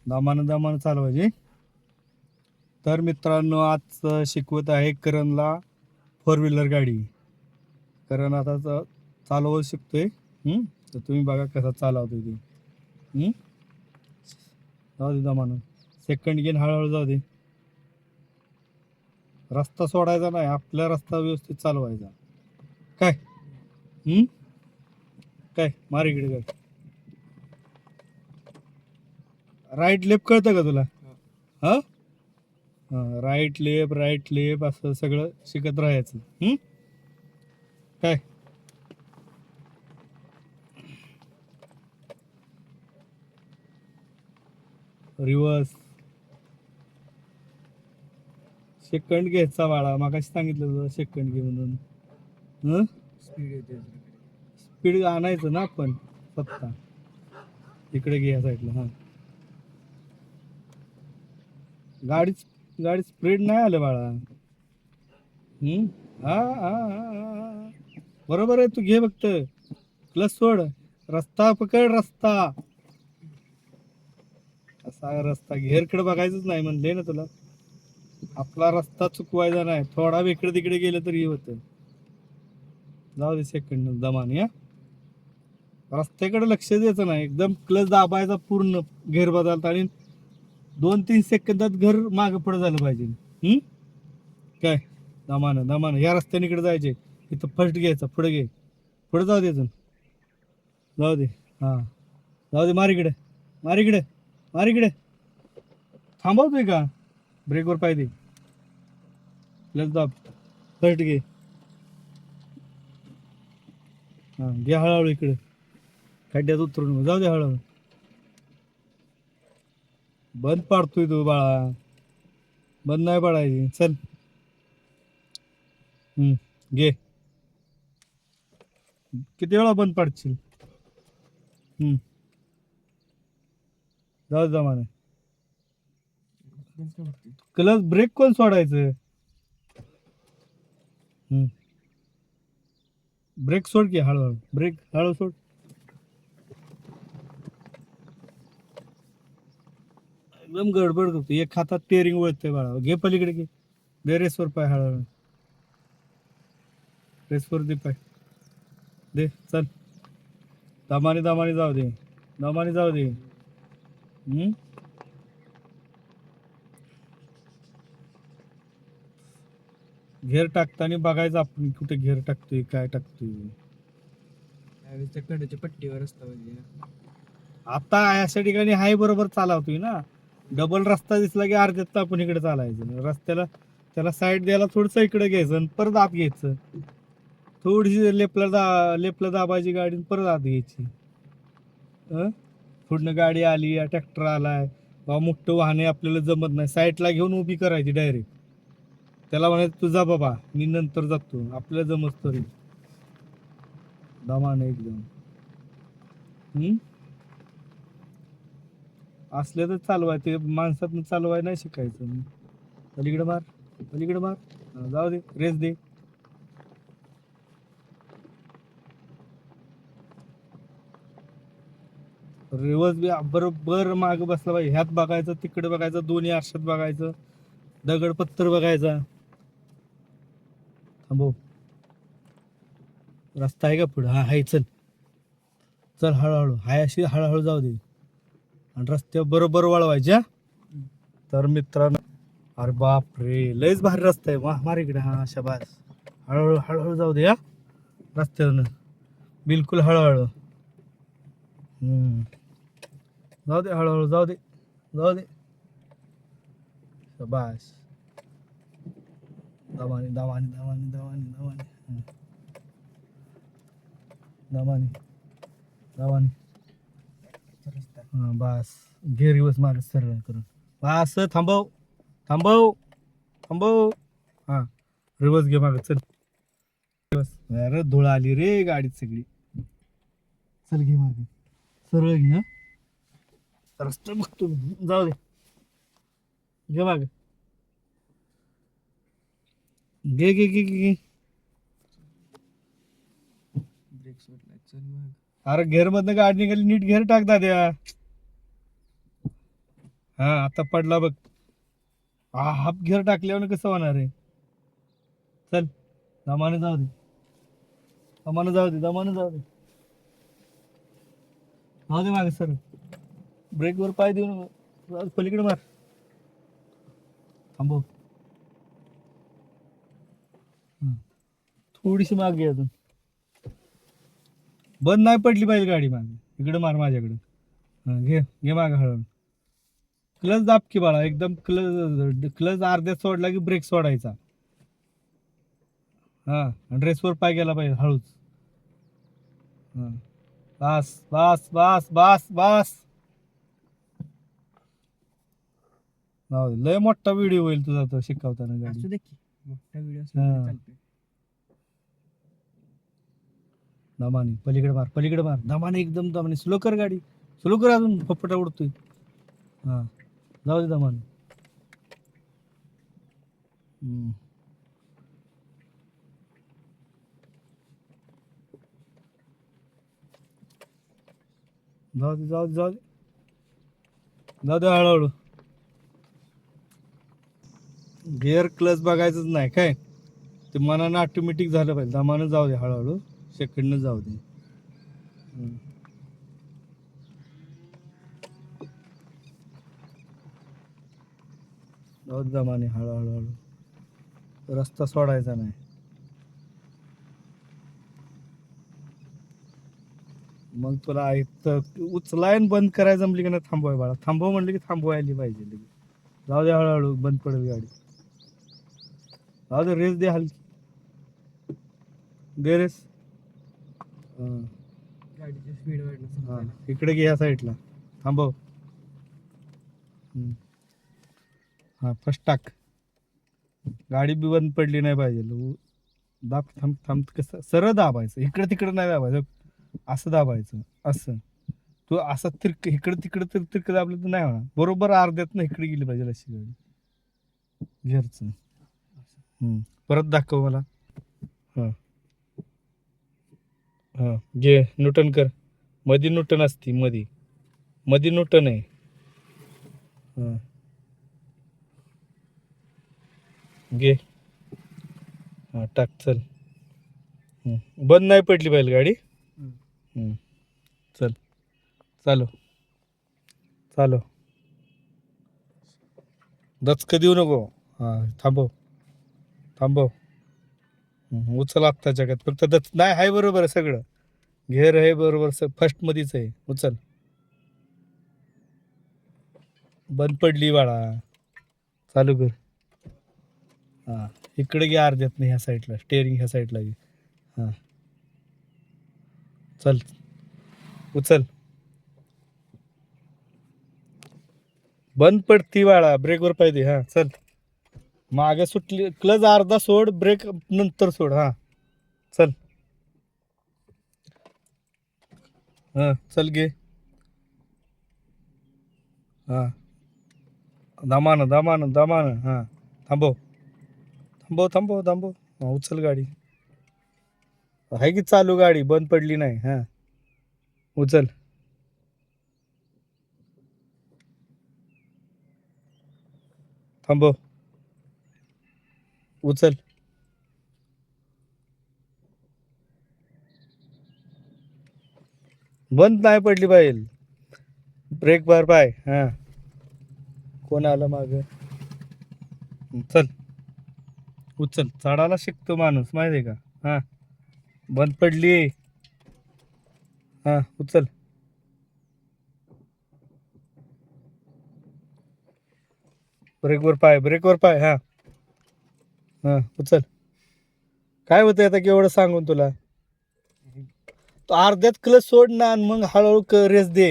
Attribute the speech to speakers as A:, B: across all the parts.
A: दामानं दामानं चालवायची. तर मित्रांनो, आज शिकवत आहे करणला 4 व्हीलर गाडी. करण आता चालवू शिकतोय. तर तुम्ही बघा कसा चालवतोय ते. जाऊ दे दामानं. सेकंड गेन हळूहळू जाऊ दे. रस्ता सोडायचा नाही, आपला रस्ता व्यवस्थित चालवायचा. काय काय मार इकडे काय. राईट लेफ्ट कळतं का तुला? हा, राईट लेफ्ट असं सगळं शिकत राहायचं. काय रिवर्स सेकंड घ्यायचा बाळा, मागाशी सांगितलं तुला सेकंड घे म्हणून. स्पीड आणायचं ना आपण स्वतः. इकडे घे या साईडला. हा, गाडी गाडी स्पीड नाही आलं बाळा. हा हा हा. बरोबर आहे, तू घे फक्त क्लच सोड. रस्ता पकड, रस्ता असा रस्ता घेरकडे बघायचंच नाही म्हणले ना तुला. आपला रस्ता चुकवायचा नाही, थोडा इकडे तिकडे गेलं तरी होतं. जाऊ दे सेकंड दमाने. या रस्त्याकडे लक्ष द्यायचं नाही, एकदम क्लच दाबायचा पूर्ण घेर बदलता आणि 2-3 सेकंदात घर मागे पुढे झालं पाहिजे. काय दमानं दमानं या रस्त्याने इकडे जायचे. इथं फर्स्ट घ्यायचा, पुढे घे, पुढे जाऊ दे अजून. जाऊ दे. हा, जाऊ दे. मार इकडे, मार इकडे, मार इकडे. थांबवतोय का? ब्रेकवर पाहिजे. क्लच दाब, फर्स्ट घे. हा, घे हळूहळू इकडे. खड्ड्यात उतरून जाऊ दे हळूहळू. बंद पाडतोय तू बाळा, बंद नाही पडायची. चल. घे. किती वेळा बंद पाडशील? जाऊ जमाने. क्लच ब्रेक कोण सोडायचं? ब्रेक सोड की हळूहळू, ब्रेक हळू सोड. एकदम गडबड करतो, एक हातात टेरिंग वळतंय बाळा. घे पलीकडे घे, दे रेसवर पाय हळूहळू. रेसवर दे पाय, दे. चल, दमाने दमाने जाऊ दे, दमाने जाऊ दे. घेर टाकताना बघायचं आपण कुठे घेर टाकतोय, काय टाकतोय.
B: कडेच्या पट्टीवर रस्ता पाहिजे.
A: आता अशा ठिकाणी हाय बरोबर चालवतोय ना. डबल रस्ता दिसला की अर्ध्यात आपण इकडे चालायचं. रस्त्याला त्याला साईड द्यायला थोडस इकडे घ्यायचं आणि परत आत घ्यायचं. थोडीशी लेफ्टला दाबायची गाडी, परत आत घ्यायची. पुढनं गाडी आली, ट्रॅक्टर आलाय बा, मोठं वाहन आहे, आपल्याला जमत नाही, साईडला घेऊन उभी करायची डायरेक्ट. त्याला म्हणायचं तुझा बाबा, मी नंतर जातो, आपल्याला जमत तरी. दमाने एकदम. असले तर चालवाय, ते माणसात चालवाय नाही शिकायचं. पलीकडे मार, पलीकडे मार. जाऊ दे, रेस दे. रिवर्स बी बरोबर माग बसला पाहिजे. ह्यात बघायचं, तिकडे बघायचं, दोन्ही आरशात बघायचं, दगड पत्तर बघायचा. थांबव, रस्ता आहे का पुढे? हा हाय, चल चल हळूहळू, हाय अशी हळूहळू जाऊ दे आणि रस्त्या बरोबर वळवायच्या. तर मित्रांनो, अरे बाप रे, लयच भारी रस्ता आहे. मार इकडे. हा, अशा बास, हळूहळू हळूहळू जाऊ दे. या रस्त्यानं बिलकुल हळूहळू. जाऊ दे हळूहळू, जाऊ दे, जाऊ दे. बस, दमाने दमाने दमाने दमाने दमाने दमाने दमाने. हा बस, घे रिवर्स माग सरळ करून. बस, थांबव थांबव थांबव. हा, रिवर्स घे माग, चल. अरे धूळ आली रे गाडीत सगळी. चल घे मागे, सरळ घे. रस्ता बघतो, जाऊ दे, घे माग, घे घे घे घे.
B: ब्रेक सोडलाय, चल मग.
A: अरे घेर मधनं गाडी निघाली, नीट घेर टाक दाद्या. हा आता पडला बघ. हाफ गिअर टाकल्यावर कसं होणार आहे. चल दमाने जाऊ दे, दमाने जाऊ दे, दमाने जाऊ दे. जाऊ दे मागे सर. ब्रेकवर पाय देऊ नको. पलीकडे मार. थांबव. हं. थोडीशी मागे अजून. बंद नाही पडली पाहिजे गाडी मागे. इकडे मार माझ्याकडे. घे घे मागे हळूहळू. क्लच दाब की बाळा, एकदम क्लच क्लच अर्ध्यात सोडला की ब्रेक सोडायचा. हा ड्रेसवर पाय गेला पाहिजे हळूच. हा बस बस बस बस बस. जाऊ दे. लय मोठा व्हिडिओ होईल तुझा तो शिकवताना गाडी.
B: असू दे की मोठा व्हिडिओ
A: हा.
B: चालतोय.
A: दमाने पलीकडे मार, पलीकडे मार. दमाने एकदम दमाने. स्लो कर गाडी, स्लो कर. अजून पप्पटा उडतोय. हा जाऊ दे दमाने. हम्म. जाऊ दे जाऊ दे जाऊ दे जाऊ दे हळूहळू. गिअर क्लच बघायचंच नाही काय. ते मनानं ऑटोमॅटिक झालं पाहिजे. दमानं जाऊ दे हळूहळू. सेकंडनं जाऊ दे. हम्म. जाऊ दे दमाने हळूहळू हळू. रस्ता सोडायचा नाही. मग तुला उचलाय आणि बंद करायला जमली की नाही थांबवाय बाळा. थांबव म्हणलं की थांबवायला पाहिजे लगेच. जाऊ दे हळूहळू. बंद पडेल गाडी. जाऊ दे. रेस दे हलकी. दे रेस. हा.
B: गाडीची स्पीड वाढणं
A: हा
B: समजायला.
A: इकडे घे या साईडला. थांबव. हम्म. हा फर्स्ट टाक. गाडी बी बंद पडली नाही पाहिजे. दाब. थांब थांब. कसं सरळ दाबायचं. इकडे तिकडे नाही दाबायचं. असं दाबायचं. असं तू असं तिरक इकडे तिकडे तर तिरक दाबलं तर नाही होणार. बरोबर अर्ध्यात ना इकडे गेली पाहिजे अशी गाडी. गिअरचं. परत दाखव मला. हा हा घे. न्यूटन कर. मधी न्यूटन असती. मधी मधी न्यूटन आहे. हा घे. हा टाक. चल. बंद नाही पडली पाहिजे गाडी. चल चालू चालू. दचक देऊ नको. हा थांबव थांबव. उचल आत्ता जगात फक्त दच नाही. आहे बरोबर आहे सगळं. घेर आहे बरोबर. फर्स्ट मध्येच आहे. उचल. बंद पडली बाळा. चालू कर. हा इकडे घे अर्ध्यात नाही. ह्या साईडला स्टेअरिंग ह्या साईडला घे. हा चल उचल. बंद पडती बाळा. ब्रेकवर पाहिजे. हा चल. मागे सुटली. क्लच अर्धा सोड. ब्रेक नंतर सोड. हा चल. हा चल घे. हा दमानं दमानं दमानं. हा थांबव थांबव थांबव थांबव. हा उचल गाडी. आहे की चालू गाडी. बंद पडली नाही. हा उचल. थांबव. उचल. बंद नाही पडली पाहिजे. ब्रेक भर पाय. हा कोण आलं माग. चल उचल. चढायला शिकतो माणूस माहिती आहे का. हा बंद पडली. हा उचल. ब्रेकवर पाय. ब्रेकवर पाय. हा हा उचल. काय होतंय आता केवढं सांगून तुला. तो अर्ध्यात क्लच सोड ना आणि मग हळूहळू रेस दे.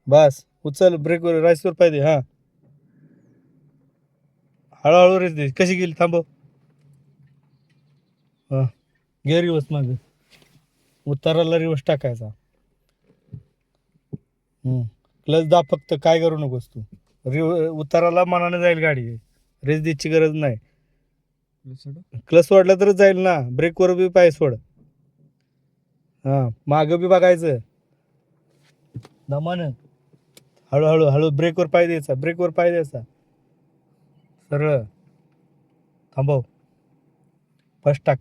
A: बस उचल. ब्रेकवर राईसवर पाय दे. हा हळूहळू रेस दे. कशी गेली. थांबव. हा घे रिवर्स माग. उताराला रिवर्स टाकायचा. क्लच दाब फक्त. काय करू नकोस तू. उताराला मनाने जाईल गाडी. रेस द्यायची गरज नाही. क्लच सोडला तरच जाईल ना. ब्रेकवर बी पाय सोड. हा मागं बी बघायचं. दमानं हळूहळू हळू ब्रेकवर पाय द्यायचा, ब्रेकवर पाय द्यायचा, सरळ थांबव, फर्स्ट टाक,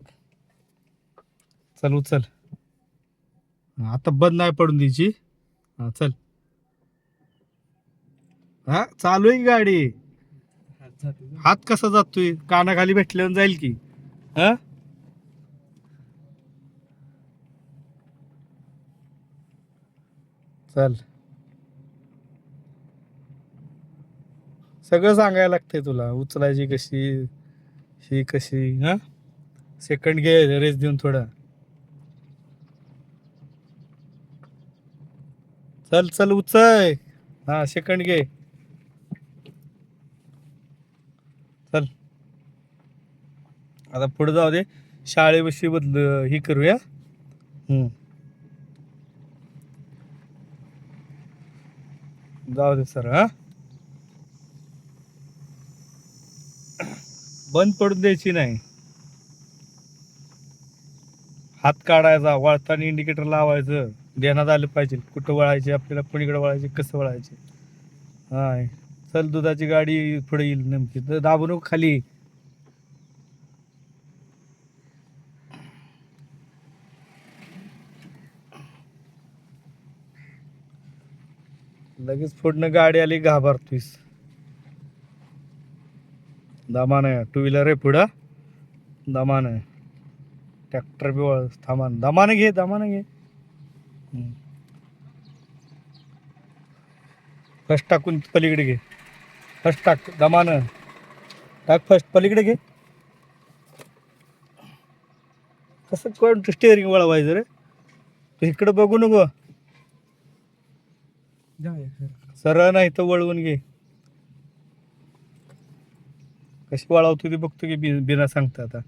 A: चल उचल. आता बंद नाही पडून द्यायची. हा चल. हा चालू आहे की गाडी.
B: हात जातो ना.
A: हात कसा जातोय, कानाखाली भेटल्यावर जाईल की. हा चल, सगळं सांगायला लागतंय तुला, उचलायची कशी, ही कशी. हा सेकंड घे रेस देऊन थोडा. चल चल उचल. हा सेकंड घे. चल आता पुढे जाऊ दे, शाळेविषयी बदल ही करूया. जाऊ दे सर. हा बंद पडून द्यायची नाही. हात काढायचा, वळताना इंडिकेटर लावायचं, ध्यानात आलं पाहिजे कुठं वळायचे आपल्याला, कुणीकडे वळायचे, कसं वळायचे. हाय चल, दुधाची गाडी पुढे येईल नेमकी, तर दाबू नको खाली. लगेच पुढनं गाडी आली घाबरतोयस. दमान आहे, टू व्हीलर आहे पुढं, दमान आहे. ट्रॅक्टर बी वळ, थांबान, दमानं घे, दमानं घे. फर्स्ट टाकून पलीकडे घे, फर्स्ट टाक, दमानं टाक, फर्स्ट पलीकडे घे. कसं कोण स्टेअरिंग वळवायचं रे, तू इकडं बघू नको,
B: जाऊया सर.
A: सरळ नाही तर वळवून घे. कशी वळवतो ते बघतो की बिना सांगता. आता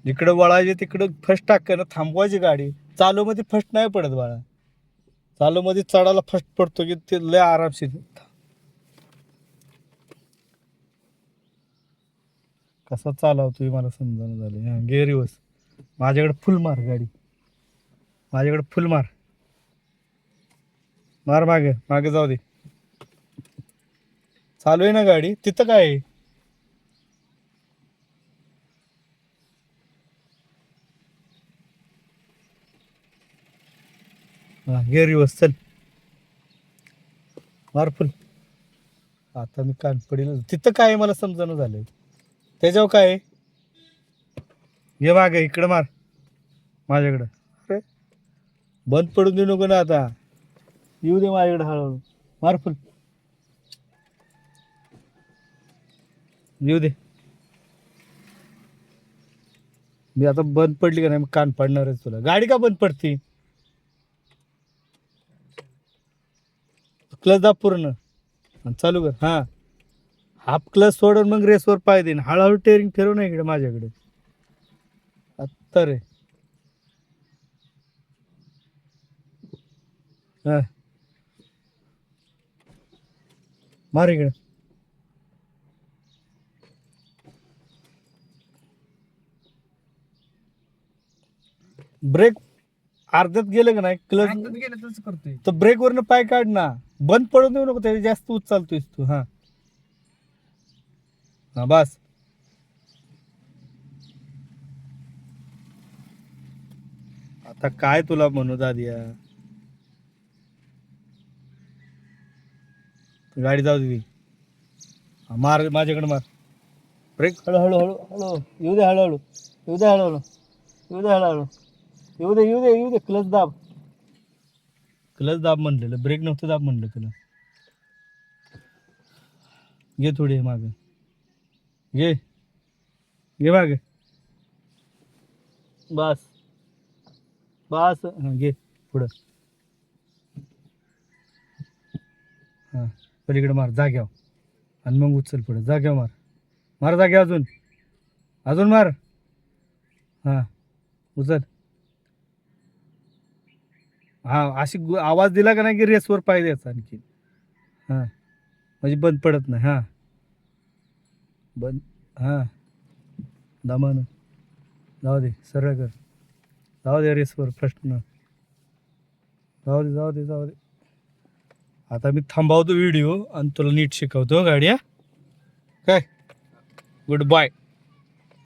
A: जिकडं वळायचे तिकडं फर्स्ट टाक ना, थांबवायची गाडी. चालू मध्ये फर्स्ट नाही पडत बाळा, चालू मध्ये चढायला फर्स्ट पडतो की ते लय आरामशीर. कसा चालवतोय मला समजायला झालं. हा घे रिवर्स, माझ्याकडे फुल मार गाडी, माझ्याकडे फुल मार, मार मागे, मागे जाऊ दे. चालू आहे ना गाडी, तिथं काय आहे? हा घे रिवर्स, चल मार फुल. आता मी कान पडील, तिथं काय आहे मला समजणं झालंय, त्याच्यावर काय आहे? घे मागे, इकडं मार माझ्याकडं. अरे बंद पडून देऊ नको ना आता, येऊ दे माझ्याकडे हळूहळू, मार फुल, येऊ दे. मी आता बंद पडली का नाही मग कान पडणारच तुला. गाडी का बंद पडती, क्लच दाब पूर्ण आणि चालू कर. हा हाफ क्लच सोडून मग रेसवर पाय देईन, हळूहळू टेरिंग फिरव ना इकडे माझ्याकडे. आत्ता रे, हा मार इकडे. ब्रेक अर्ध्यात गेलं का नाही क्लच,
B: हातात गेलं तसं करतोय.
A: तर ब्रेक वरनं पाय काढ ना, बंद पडून देऊ नको, त्याच्या जास्त उचलतोयस तू. हा हा बस. आता काय तुला म्हणू दादिया, गाडी जाऊ दे. हा, मार माझ्याकडे मार, ब्रेक हळूहळू, हळू हळू येऊ दे, हळूहळू येऊ दे, हळूहळू येऊ दे, हळूहळू येऊ दे, येऊ दे, येऊ दे. क्लच दाब, क्लच दाब म्हणलेलं, ब्रेक नव्हतं दाब म्हणलं तुला. घे थोडी मागे, घे घे मागे, बस बस. हां घे पुढं, हां पलीकडे मार जाग्यावर, आणि मग उचल पुढं, जाग्यावर मार, मार जाग्यावर, अजून अजून मार. हां उचल. हां अशी आवाज दिला का नाही की रेसवर पाय द्यायचा आणखी. हां म्हणजे बंद पडत नाही. हां बंद, हां दमानं जाऊ दे, सरळ कर, जाऊ दे रेसवर फर्स्ट न, जाऊ दे, जाऊ दे, जाऊ दे. आता मी थांबवतो व्हिडिओ आणि तुला नीट शिकवतो गाडी, हा काय. Good bye.